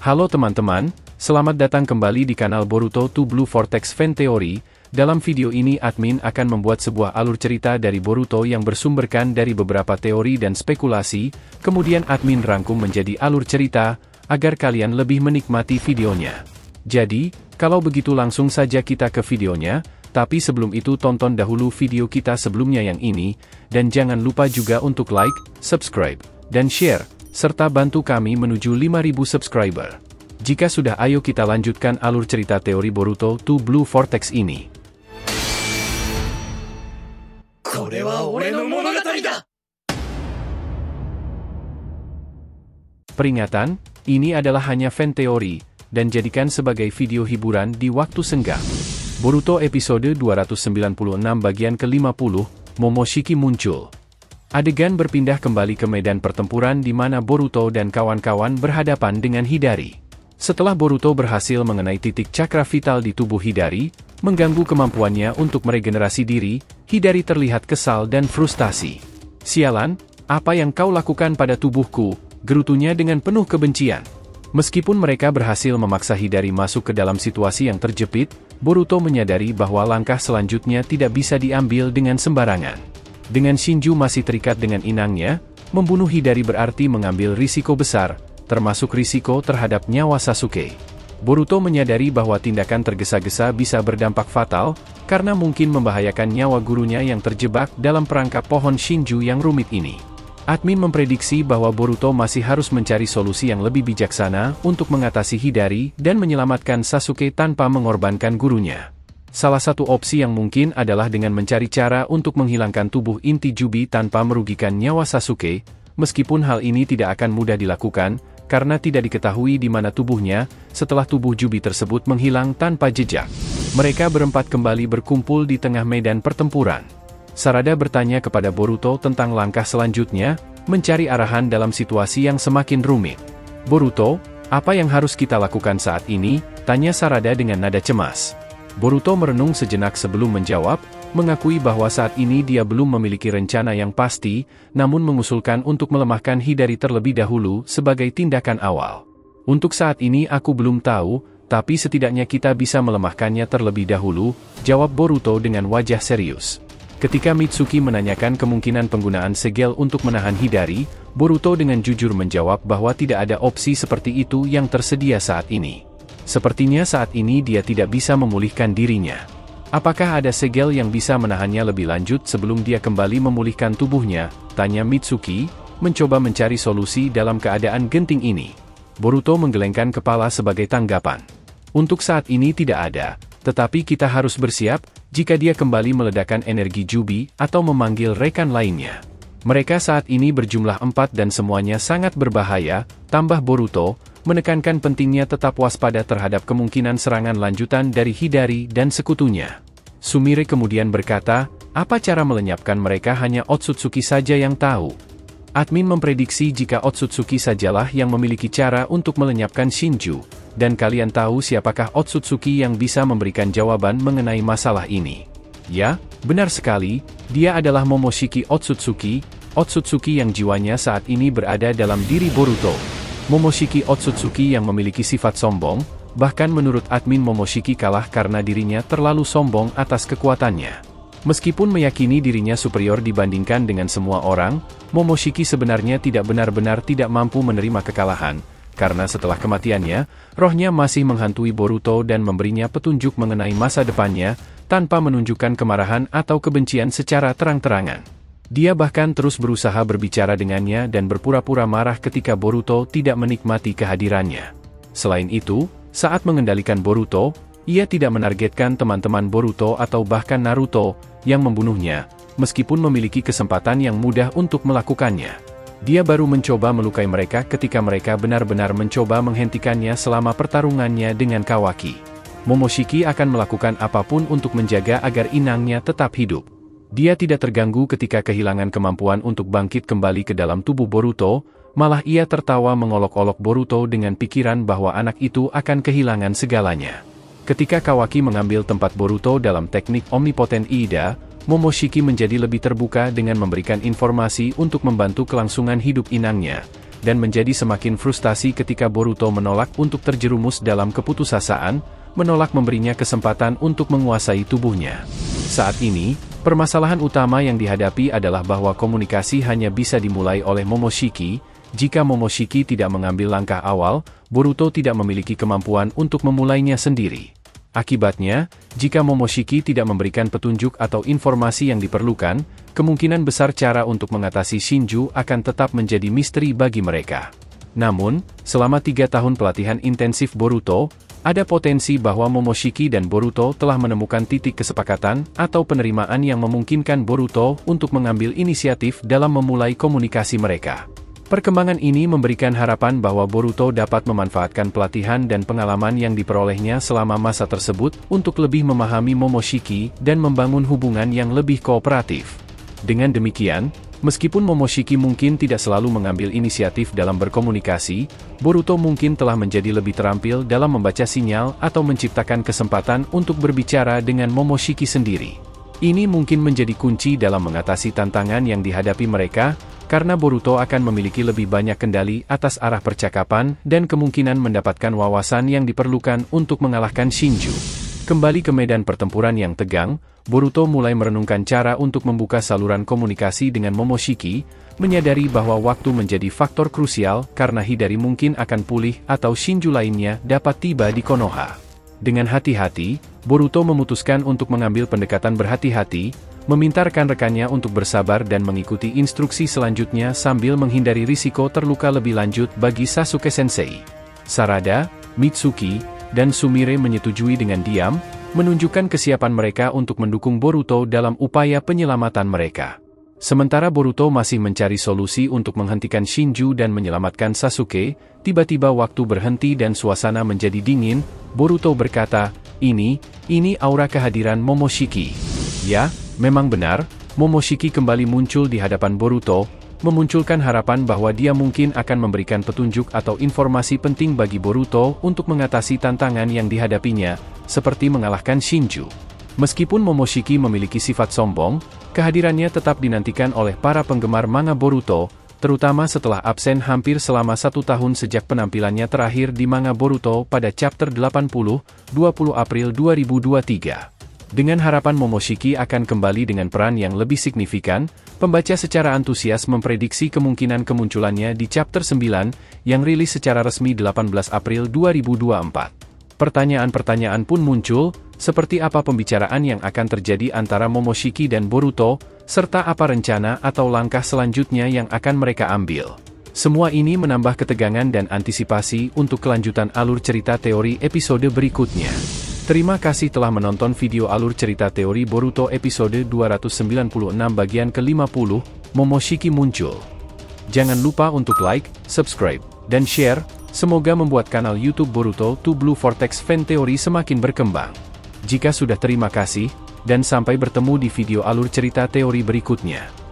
Halo teman-teman, selamat datang kembali di kanal Boruto to Blue Vortex Fan Theory. Dalam video ini admin akan membuat sebuah alur cerita dari Boruto yang bersumberkan dari beberapa teori dan spekulasi, kemudian admin rangkum menjadi alur cerita, agar kalian lebih menikmati videonya. Jadi, kalau begitu langsung saja kita ke videonya, tapi sebelum itu tonton dahulu video kita sebelumnya yang ini, dan jangan lupa juga untuk like, subscribe, dan share, serta bantu kami menuju 5.000 subscriber. Jika sudah, ayo kita lanjutkan alur cerita teori Boruto to Blue Vortex ini. Peringatan, ini adalah hanya fan teori, dan jadikan sebagai video hiburan di waktu senggang. Boruto episode 296 bagian ke-50, Momoshiki muncul. Adegan berpindah kembali ke medan pertempuran di mana Boruto dan kawan-kawan berhadapan dengan Hidari. Setelah Boruto berhasil mengenai titik cakra vital di tubuh Hidari, mengganggu kemampuannya untuk meregenerasi diri, Hidari terlihat kesal dan frustasi. "Sialan, apa yang kau lakukan pada tubuhku?" gerutunya dengan penuh kebencian. Meskipun mereka berhasil memaksa Hidari masuk ke dalam situasi yang terjepit, Boruto menyadari bahwa langkah selanjutnya tidak bisa diambil dengan sembarangan. Dengan Shinju masih terikat dengan inangnya, membunuh Hidari berarti mengambil risiko besar, termasuk risiko terhadap nyawa Sasuke. Boruto menyadari bahwa tindakan tergesa-gesa bisa berdampak fatal, karena mungkin membahayakan nyawa gurunya yang terjebak dalam perangkap pohon Shinju yang rumit ini. Admin memprediksi bahwa Boruto masih harus mencari solusi yang lebih bijaksana untuk mengatasi Hidari dan menyelamatkan Sasuke tanpa mengorbankan gurunya. Salah satu opsi yang mungkin adalah dengan mencari cara untuk menghilangkan tubuh inti Jubi tanpa merugikan nyawa Sasuke, meskipun hal ini tidak akan mudah dilakukan, karena tidak diketahui di mana tubuhnya, setelah tubuh Jubi tersebut menghilang tanpa jejak. Mereka berempat kembali berkumpul di tengah medan pertempuran. Sarada bertanya kepada Boruto tentang langkah selanjutnya, mencari arahan dalam situasi yang semakin rumit. "Boruto, apa yang harus kita lakukan saat ini?" tanya Sarada dengan nada cemas. Boruto merenung sejenak sebelum menjawab, mengakui bahwa saat ini dia belum memiliki rencana yang pasti, namun mengusulkan untuk melemahkan Hidari terlebih dahulu sebagai tindakan awal. "Untuk saat ini aku belum tahu, tapi setidaknya kita bisa melemahkannya terlebih dahulu," jawab Boruto dengan wajah serius. Ketika Mitsuki menanyakan kemungkinan penggunaan segel untuk menahan Hidari, Boruto dengan jujur menjawab bahwa tidak ada opsi seperti itu yang tersedia saat ini. Sepertinya saat ini dia tidak bisa memulihkan dirinya. "Apakah ada segel yang bisa menahannya lebih lanjut sebelum dia kembali memulihkan tubuhnya?" tanya Mitsuki, mencoba mencari solusi dalam keadaan genting ini. Boruto menggelengkan kepala sebagai tanggapan. "Untuk saat ini tidak ada, tetapi kita harus bersiap jika dia kembali meledakkan energi Jubi atau memanggil rekan lainnya. Mereka saat ini berjumlah 4 dan semuanya sangat berbahaya," tambah Boruto, menekankan pentingnya tetap waspada terhadap kemungkinan serangan lanjutan dari Hidari dan sekutunya. Sumire kemudian berkata, "Apa cara melenyapkan mereka hanya Otsutsuki saja yang tahu." Admin memprediksi jika Otsutsuki sajalah yang memiliki cara untuk melenyapkan Shinju, dan kalian tahu siapakah Otsutsuki yang bisa memberikan jawaban mengenai masalah ini. Ya, benar sekali, dia adalah Momoshiki Otsutsuki, Otsutsuki yang jiwanya saat ini berada dalam diri Boruto. Momoshiki Otsutsuki yang memiliki sifat sombong, bahkan menurut admin Momoshiki kalah karena dirinya terlalu sombong atas kekuatannya. Meskipun meyakini dirinya superior dibandingkan dengan semua orang, Momoshiki sebenarnya tidak benar-benar tidak mampu menerima kekalahan, karena setelah kematiannya, rohnya masih menghantui Boruto dan memberinya petunjuk mengenai masa depannya, tanpa menunjukkan kemarahan atau kebencian secara terang-terangan. Dia bahkan terus berusaha berbicara dengannya dan berpura-pura marah ketika Boruto tidak menikmati kehadirannya. Selain itu, saat mengendalikan Boruto, ia tidak menargetkan teman-teman Boruto atau bahkan Naruto yang membunuhnya, meskipun memiliki kesempatan yang mudah untuk melakukannya. Dia baru mencoba melukai mereka ketika mereka benar-benar mencoba menghentikannya selama pertarungannya dengan Kawaki. Momoshiki akan melakukan apapun untuk menjaga agar inangnya tetap hidup. Dia tidak terganggu ketika kehilangan kemampuan untuk bangkit kembali ke dalam tubuh Boruto, malah ia tertawa mengolok-olok Boruto dengan pikiran bahwa anak itu akan kehilangan segalanya. Ketika Kawaki mengambil tempat Boruto dalam teknik Omnipotent Ida, Momoshiki menjadi lebih terbuka dengan memberikan informasi untuk membantu kelangsungan hidup inangnya, dan menjadi semakin frustasi ketika Boruto menolak untuk terjerumus dalam keputusasaan, menolak memberinya kesempatan untuk menguasai tubuhnya. Saat ini, permasalahan utama yang dihadapi adalah bahwa komunikasi hanya bisa dimulai oleh Momoshiki. Jika Momoshiki tidak mengambil langkah awal, Boruto tidak memiliki kemampuan untuk memulainya sendiri. Akibatnya, jika Momoshiki tidak memberikan petunjuk atau informasi yang diperlukan, kemungkinan besar cara untuk mengatasi Shinju akan tetap menjadi misteri bagi mereka. Namun, selama 3 tahun pelatihan intensif Boruto, ada potensi bahwa Momoshiki dan Boruto telah menemukan titik kesepakatan atau penerimaan yang memungkinkan Boruto untuk mengambil inisiatif dalam memulai komunikasi mereka. Perkembangan ini memberikan harapan bahwa Boruto dapat memanfaatkan pelatihan dan pengalaman yang diperolehnya selama masa tersebut untuk lebih memahami Momoshiki dan membangun hubungan yang lebih kooperatif. Dengan demikian, meskipun Momoshiki mungkin tidak selalu mengambil inisiatif dalam berkomunikasi, Boruto mungkin telah menjadi lebih terampil dalam membaca sinyal atau menciptakan kesempatan untuk berbicara dengan Momoshiki sendiri. Ini mungkin menjadi kunci dalam mengatasi tantangan yang dihadapi mereka, karena Boruto akan memiliki lebih banyak kendali atas arah percakapan dan kemungkinan mendapatkan wawasan yang diperlukan untuk mengalahkan Shinju. Kembali ke medan pertempuran yang tegang, Boruto mulai merenungkan cara untuk membuka saluran komunikasi dengan Momoshiki, menyadari bahwa waktu menjadi faktor krusial karena Hidari mungkin akan pulih atau Shinju lainnya dapat tiba di Konoha. Dengan hati-hati, Boruto memutuskan untuk mengambil pendekatan berhati-hati, meminta rekan-rekannya untuk bersabar dan mengikuti instruksi selanjutnya sambil menghindari risiko terluka lebih lanjut bagi Sasuke Sensei. Sarada, Mitsuki, dan Sumire menyetujui dengan diam, menunjukkan kesiapan mereka untuk mendukung Boruto dalam upaya penyelamatan mereka. Sementara Boruto masih mencari solusi untuk menghentikan Shinju dan menyelamatkan Sasuke, tiba-tiba waktu berhenti dan suasana menjadi dingin. Boruto berkata, ini aura kehadiran Momoshiki. Ya, memang benar, Momoshiki kembali muncul di hadapan Boruto, memunculkan harapan bahwa dia mungkin akan memberikan petunjuk atau informasi penting bagi Boruto untuk mengatasi tantangan yang dihadapinya, seperti mengalahkan Shinju. Meskipun Momoshiki memiliki sifat sombong, kehadirannya tetap dinantikan oleh para penggemar manga Boruto, terutama setelah absen hampir selama 1 tahun sejak penampilannya terakhir di manga Boruto pada chapter 80, 20 April 2023. Dengan harapan Momoshiki akan kembali dengan peran yang lebih signifikan, pembaca secara antusias memprediksi kemungkinan kemunculannya di chapter 9, yang rilis secara resmi 18 April 2024. Pertanyaan-pertanyaan pun muncul, seperti apa pembicaraan yang akan terjadi antara Momoshiki dan Boruto, serta apa rencana atau langkah selanjutnya yang akan mereka ambil. Semua ini menambah ketegangan dan antisipasi untuk kelanjutan alur cerita teori episode berikutnya. Terima kasih telah menonton video alur cerita teori Boruto episode 296 bagian ke-50, Momoshiki muncul. Jangan lupa untuk like, subscribe, dan share, semoga membuat kanal YouTube Boruto 2 Blue Vortex Fan Theory semakin berkembang. Jika sudah terima kasih, dan sampai bertemu di video alur cerita teori berikutnya.